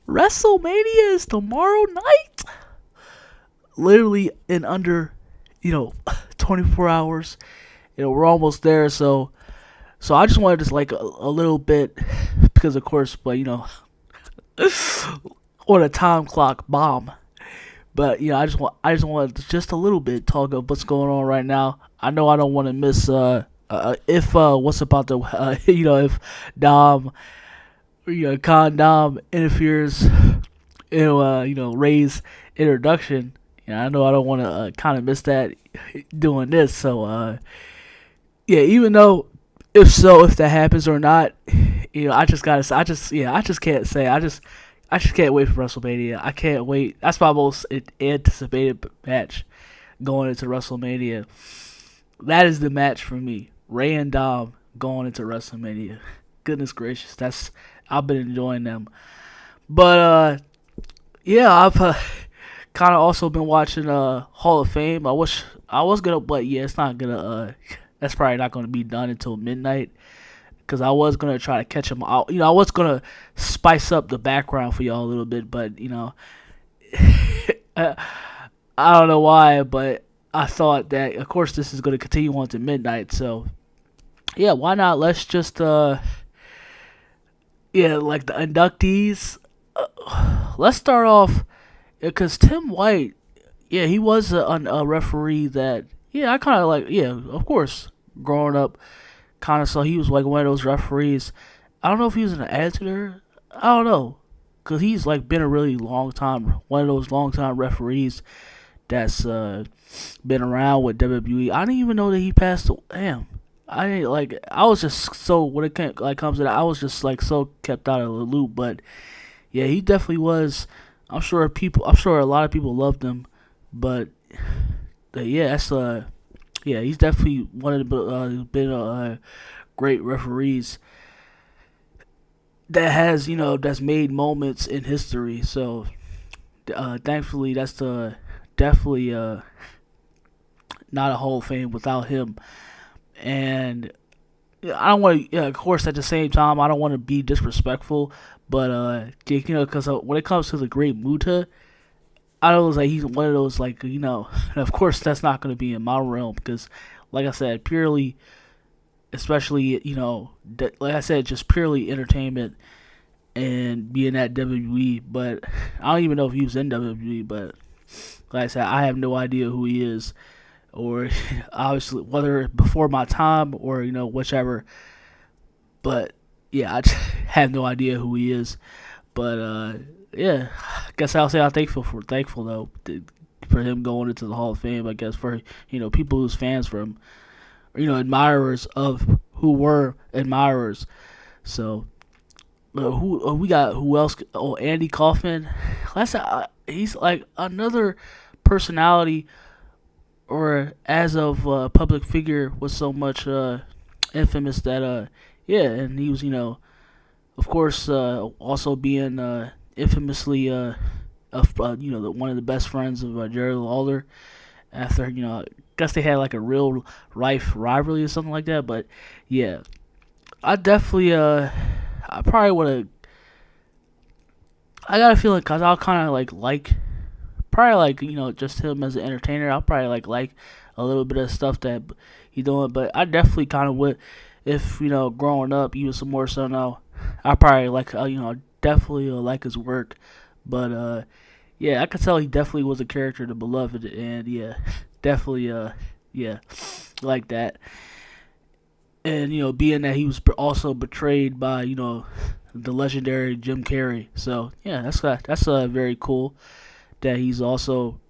WrestleMania is tomorrow night. Literally in under, you know, 24 hours. We're almost there. So I just wanted to like a little bit because of course, but on a time clock bomb. But I just want just a little bit talk of what's going on right now. I know I don't want to miss if what's about to if Dom Con Dom interferes Ray's introduction. I know I don't want to kind of miss that doing this. So yeah, even though if that happens or not, I just gotta I just can't say I just can't wait for WrestleMania. I can't wait. That's my most anticipated match going into WrestleMania. That is the match for me. Ray and Dom going into WrestleMania. Goodness gracious, that's I've been enjoying them. But yeah, I've kind of also been watching Hall of Fame. I was gonna, but yeah, it's not gonna. That's probably not gonna be done until midnight because I was gonna try to catch them out. I was gonna spice up the background for y'all a little bit, but I don't know why, but I thought that of course this is gonna continue on to midnight. So yeah, why not? Let's just like the inductees. Let's start off because Tim White, yeah, he was a referee that, yeah, I kind of like, yeah, of course, growing up, kind of saw he was like one of those referees. I don't know if he was an editor. I don't know, cause he's like been a really long time, one of those long time referees that's been around with WWE. I didn't even know that he passed away. Damn. I didn't like. I was just so when it comes to that, I was just like so kept out of the loop. But yeah, he definitely was. I'm sure I'm sure a lot of people loved him, but yeah, that's yeah, he's definitely one of the been great referees that has that's made moments in history. So thankfully, that's definitely not a Hall of Fame without him. And I don't want to, of course, at the same time, I don't want to be disrespectful, but because when it comes to the Great Muta, I know like he's one of those like and of course that's not going to be in my realm because, like I said, purely, especially like I said, just purely entertainment and being at WWE. But I don't even know if he was in WWE. But like I said, I have no idea who he is, or obviously whether before my time or whichever. But yeah, I just have no idea who he is. But yeah, I guess I'll say I'm thankful though for him going into the Hall of Fame. I guess for people who's fans for him, or admirers of who were admirers. So who we got? Who else? Oh, Andy Kaufman. He's like another personality, or as of public figure, was so much infamous that yeah, and he was of course also being infamously one of the best friends of Jerry Lawler. After I guess they had like a real life rivalry or something like that. But yeah, I definitely I probably would have. I got a feeling because I'll kind of like probably like just him as an entertainer. I'll probably like a little bit of stuff that he doing, but I definitely kind of would if growing up even some more so now. I probably like definitely like his work, but yeah, I could tell he definitely was a character to beloved, and yeah, definitely yeah, like that. And being that he was also betrayed by the legendary Jim Carrey, so yeah, that's very cool that he's also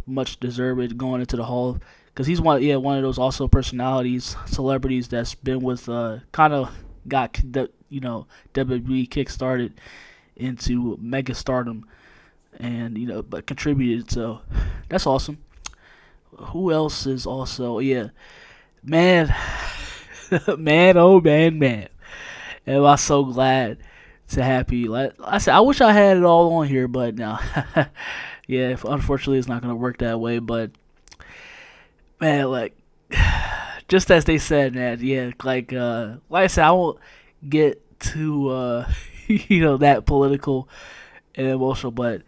much deserved going into the hall because he's one of those also personalities, celebrities that's been with kind of got the WWE kick started into mega stardom and but contributed, so that's awesome. Who else is also man man, oh man, am I so glad to happy. Like I said, I wish I had it all on here, but no. Yeah, unfortunately it's not gonna work that way. But man, like just as they said, man, yeah, like I said, I won't get too that political and emotional. But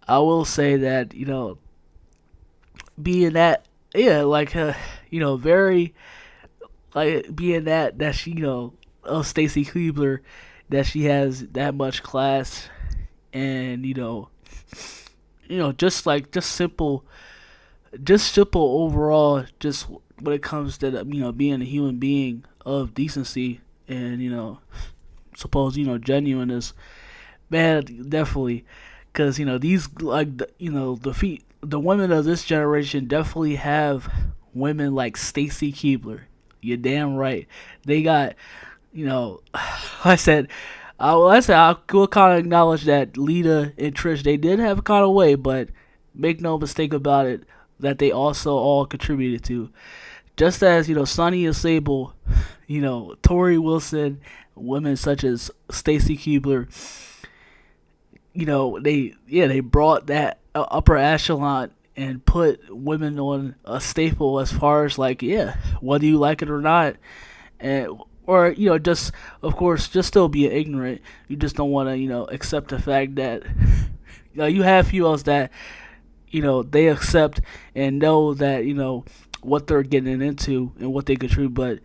I will say that being that like very like being that she of Stacy Keebler, that she has that much class, and just simple overall, just when it comes to being a human being of decency and suppose genuineness, man, definitely, because these like the women of this generation definitely have women like Stacy Keebler. You're damn right. They got I said. I will kind of acknowledge that Lita and Trish, they did have a kind of way, but make no mistake about it, that they also all contributed to. Just as Sonny and Sable, Tori Wilson, women such as Stacy Keebler, they brought that upper echelon and put women on a staple as far as like whether you like it or not, and or just of course just still being ignorant. You just don't want to accept the fact that you have females that they accept and know that what they're getting into and what they contribute. But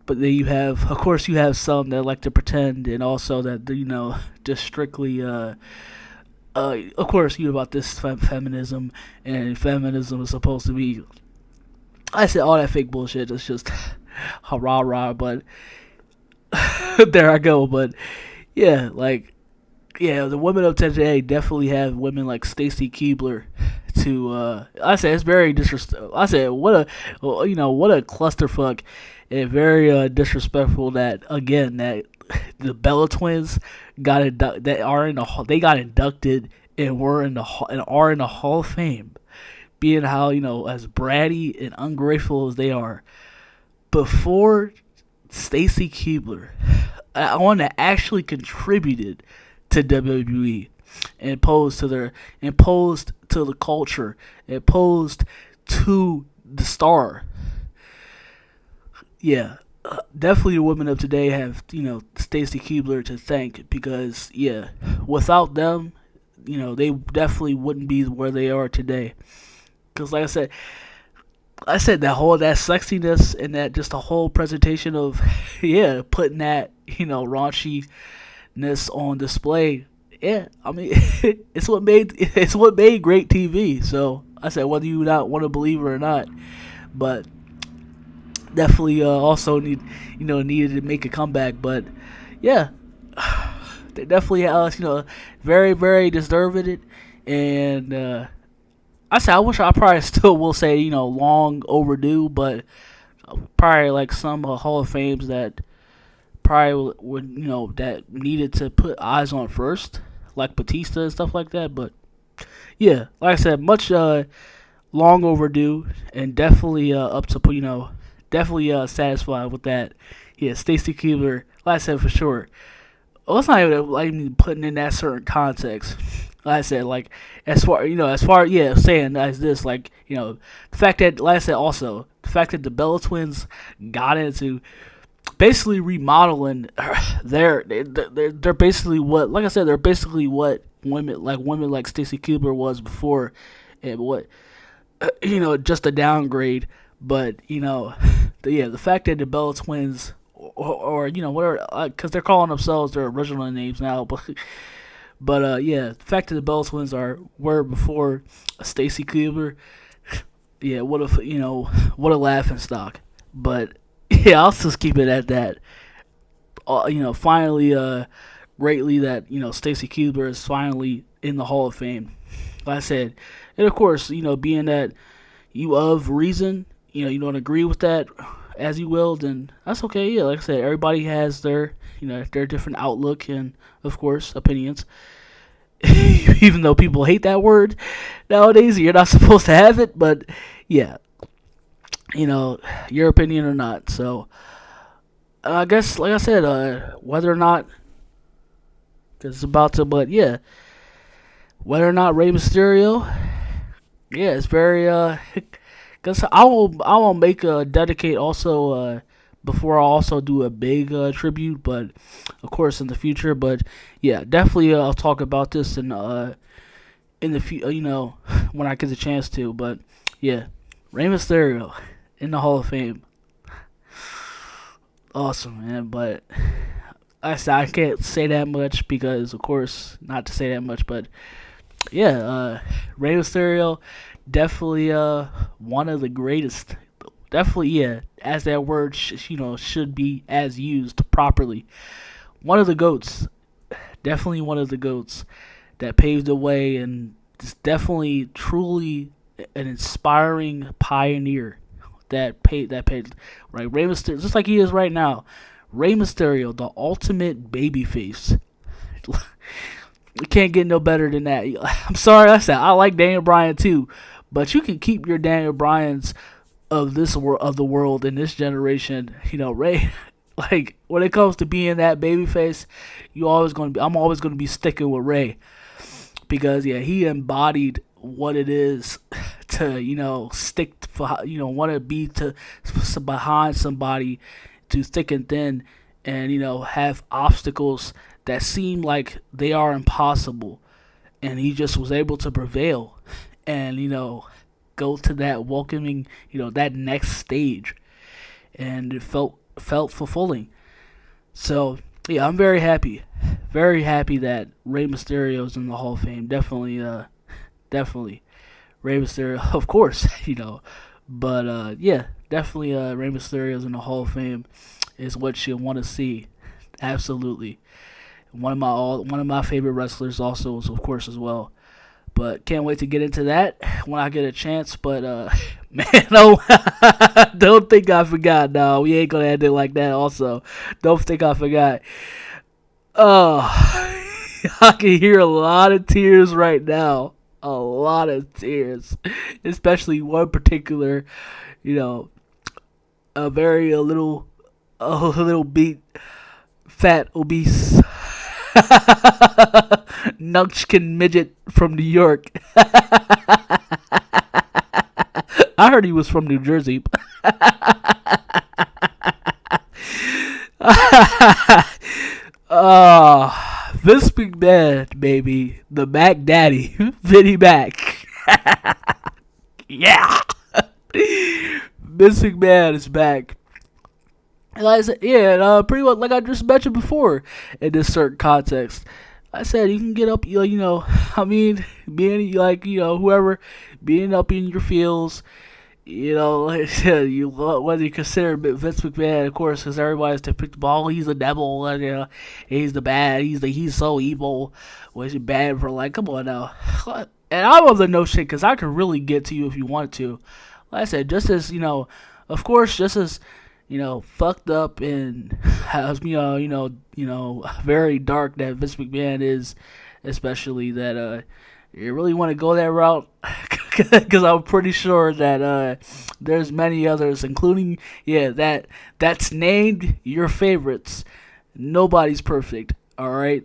but then of course you have some that like to pretend, and also that just strictly of course about this feminism, and feminism is supposed to be, I said, all that fake bullshit. It's just hurrah rah, but there I go. But like the women of today definitely have women like Stacy Keebler to I said it's very disrespectful. I said what a what a clusterfuck, and very disrespectful that again that the Bella twins got they got inducted and are in the Hall of Fame, being how as bratty and ungrateful as they are. Before Stacy Keebler, one that actually contributed to WWE, and imposed to the culture, imposed to the star. Definitely the women of today have Stacy Keebler to thank, because without them, they definitely wouldn't be where they are today. Because like I said that sexiness and that just the whole presentation of putting that raunchiness on display. I mean it's what made great TV. So I said whether you not want to believe it or not, but definitely also needed to make a comeback. But they definitely very very deserved it, and I wish I probably still will say long overdue, but probably like some Hall of Fames that probably would that needed to put eyes on first, like Batista and stuff like that. But like I said, much long overdue, and definitely up to definitely satisfied with that. Stacy Keebler, like I said, for sure. Well, it's not even like putting in that certain context. Like I said, like as far saying as this, like the fact that, like I said, also the fact that the Bella twins got into basically remodeling they're basically what, like I said, they're basically what women like Stacy Keebler was before, and what just a downgrade. But the fact that the Bella twins or whatever, because they're calling themselves their original names now, but the fact that the Bella twins were before Stacy Keebler, what a laughing stock. But I'll just keep it at that. Finally, greatly that Stacy Keebler is finally in the Hall of Fame. Like I said, and of course being that you of reason, you don't agree with that as you will, then that's okay. Like I said, everybody has their their different outlook and of course opinions. Even though people hate that word nowadays, you're not supposed to have it, but your opinion or not. So I guess, like I said, whether or not, because it's about to, but whether or not Rey Mysterio, it's very because I will make a dedicate also before I also do a big tribute, but of course in the future. But yeah, definitely I'll talk about this in the when I get the chance to. But yeah, Rey Mysterio in the Hall of Fame, awesome man. But I can't say that much because of course not to say that much, but yeah, Rey Mysterio definitely one of the greatest. Definitely, yeah, as that word should be as used properly. One of the goats, definitely one of the goats that paved the way and is definitely truly an inspiring pioneer that paid right. Rey Mysterio, just like he is right now. Rey Mysterio, the ultimate babyface. You can't get no better than that. I'm sorry, I said I like Daniel Bryan too, but you can keep your Daniel Bryans of this world, of the world in this generation. Ray, like when it comes to being that babyface, I'm always gonna be sticking with Ray because yeah, he embodied what it is to stick for want to be to behind somebody to thick and thin and have obstacles that seem like they are impossible, and he just was able to prevail and go to that welcoming that next stage, and it felt fulfilling. So yeah, I'm very happy that Rey Mysterio's in the Hall of Fame. Definitely Rey Mysterio, of course, but yeah, definitely Rey Mysterio's in the Hall of Fame is what you want to see. Absolutely, one of my favorite wrestlers also, of course, as well. But can't wait to get into that when I get a chance. But man, don't think I forgot. No, we ain't gonna end it like that. Also, don't think I forgot. Oh, I can hear a lot of tears right now. A lot of tears, especially one particular, a very a little beat, fat, obese, Nunchkin midget from New York. I heard he was from New Jersey. Vince McMahon, baby. The Mac Daddy. Vinny Mac. Yeah. Vince McMahon is back. And like I said, yeah, and, pretty much like I just mentioned before in this certain context. I said you can get up, I mean, being like, whoever, being up in your feels, like I said, whether you consider Vince McMahon, of course, because everybody's to pick the ball, he's the devil, and, he's the bad, he's so evil, was he bad for like, come on now. And I'm of the notion, because I can really get to you if you want to. Like I said, just as, of course, just as, fucked up and has very dark that Vince McMahon is, especially that you really want to go that route, because I'm pretty sure that there's many others, including that's named your favorites. Nobody's perfect, all right.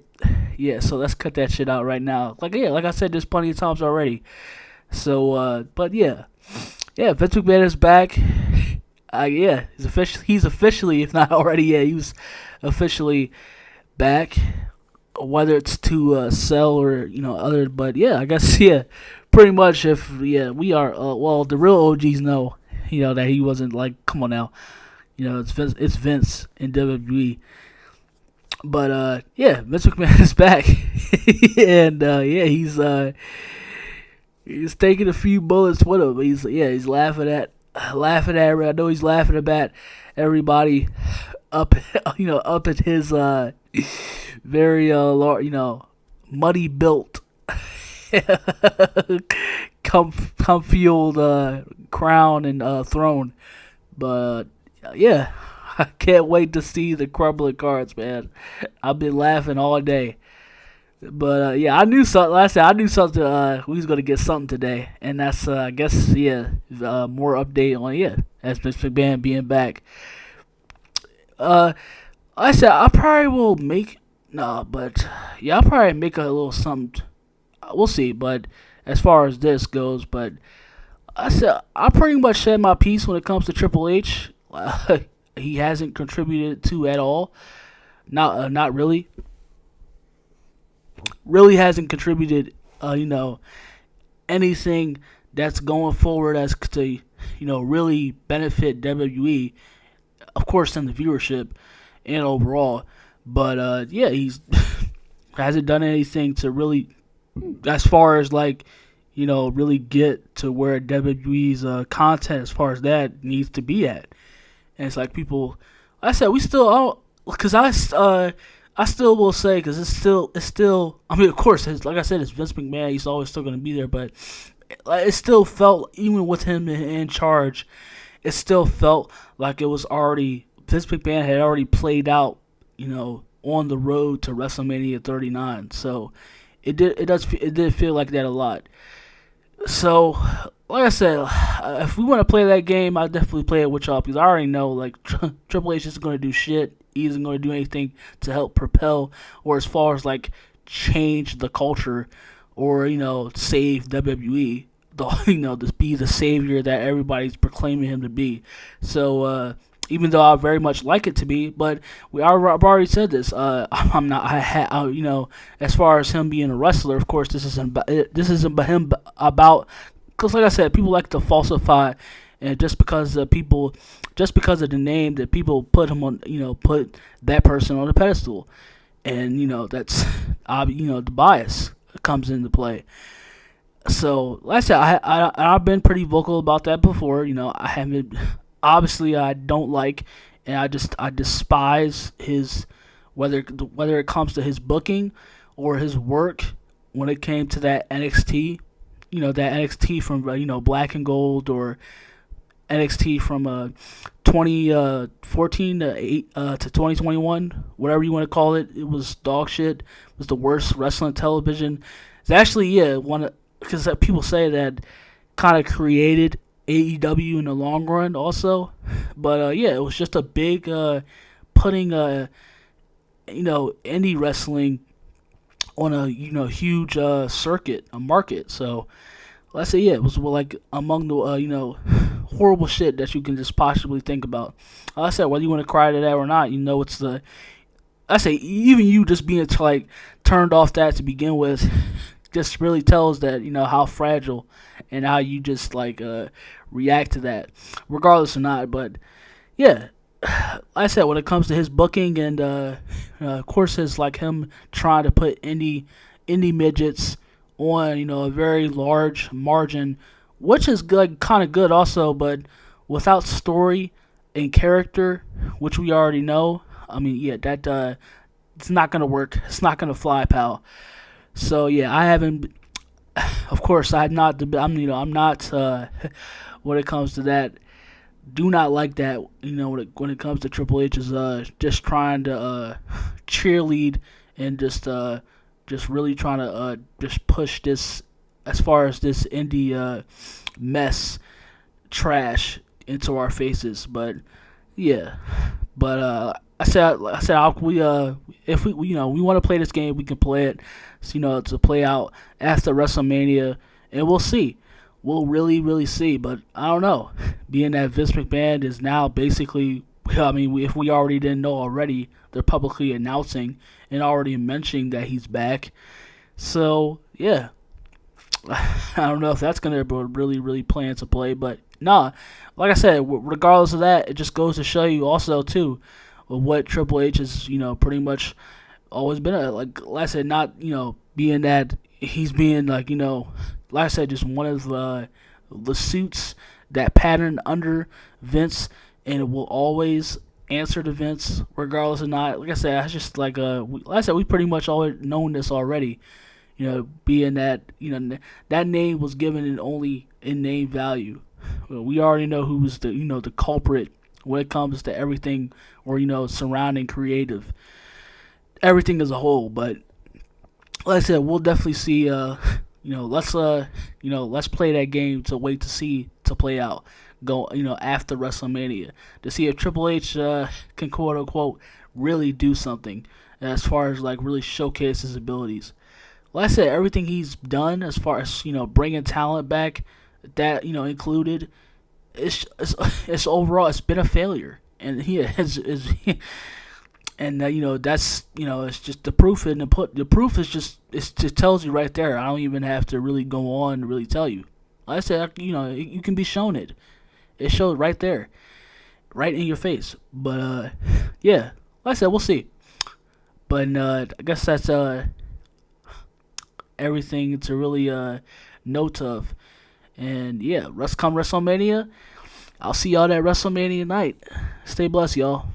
Yeah, so let's cut that shit out right now. Like I said, there's plenty of times already. So, but yeah, Vince McMahon is back. Yeah, he's officially, if not already, he was officially back. Whether it's to sell or other, but yeah, I guess pretty much. If we are well, the real OGs know that he wasn't like, come on now, it's Vince in WWE. But Vince McMahon is back, and he's taking a few bullets with him. He's laughing at. I know he's laughing about everybody up at his very muddy built fueled crown and throne. But yeah, I can't wait to see the crumbling cards, man. I've been laughing all day. But I knew something. Last time I knew something. We was gonna get something today, and that's I guess more update on as Mr. McMahon being back. I said I probably will make I'll probably make a little something. We'll see. But as far as this goes, but I said I pretty much said my piece when it comes to Triple H. he hasn't contributed to at all. Not really. Really hasn't contributed. Anything that's going forward as to really benefit WWE. Of course, in the viewership and overall, but yeah, he's hasn't done anything to really, as far as like, really get to where WWE's content as far as that needs to be at. And it's like people, like I said, we still, because I still will say, because it's still. I mean, of course, like I said, it's Vince McMahon. He's always still going to be there, but it still felt, even with him in charge, it still felt like it was already, Vince McMahon had already played out, on the road to WrestleMania 39. So it did feel like that a lot. So, like I said, if we want to play that game, I'll definitely play it with y'all, because I already know, like, Triple H isn't going to do shit. He isn't going to do anything to help propel, or as far as, like, change the culture, or, save WWE. To be the savior that everybody's proclaiming him to be. So, even though I very much like it to be, but I've already said this. I'm not. As far as him being a wrestler, of course, this isn't about him. Because, like I said, people like to falsify, and just because of the name, that people put him on, put that person on a pedestal, and that's, the bias comes into play. So, like I said, I've been pretty vocal about that before. I haven't. Obviously, I don't like, and I despise his, whether it comes to his booking or his work when it came to that NXT. That NXT from Black and Gold, or NXT from 2014 to 2021, whatever you want to call it. It was dog shit. It was the worst wrestling television. It's actually because people say that kind of created AEW in the long run also. But it was just a big putting indie wrestling on a huge circuit, a market. So let's say it was like among the horrible shit that you can just possibly think about. Like I said, whether you want to cry to that or not, it's the, I say, even you just being like turned off that to begin with just really tells that how fragile and how you just like react to that, regardless or not. But yeah, like I said, when it comes to his booking and of course his like him trying to put indie midgets on a very large margin, which is good, kind of good also, but without story and character, which we already know. I mean, yeah, that it's not gonna work. It's not gonna fly, pal. So yeah, I haven't. Of course, I'm not. I'm not. When it comes to that, do not like that. When it comes to Triple H is just trying to cheerlead and just really trying to just push this, as far as this indie mess trash into our faces. But yeah, but I said if we we want to play this game, we can play it. So, to play out after WrestleMania, and we'll see. We'll really see. But I don't know. Being that Vince McMahon is now basically, I mean, if we already didn't know already, they're publicly announcing and already mentioning that he's back. So yeah, I don't know if that's gonna really play into play. But nah, like I said, regardless of that, it just goes to show you also too what Triple H is pretty much always been like I said, not being that he's being like like I said, just one of the suits that pattern under Vince, and it will always answer to Vince regardless or not. Like I said, it's just like like I said, we pretty much already known this already. Being that that name was given in only in name value. We already know who was the the culprit when it comes to everything, or surrounding creative, everything as a whole. But like I said, we'll definitely see. Let's play that game to wait to see to play out. Go after WrestleMania to see if Triple H can quote unquote really do something as far as like really showcase his abilities. Like I said, everything he's done as far as bringing talent back, that included, it's overall it's been a failure. and he is and that's it's just the proof in the proof is just tells you right there. I don't even have to really go on to really tell you. Like I said, you can be shown it. It shows right there, right in your face. But yeah, like I said, we'll see. But I guess that's everything to really note of. And yeah, come WrestleMania, I'll see y'all at WrestleMania night. Stay blessed, y'all.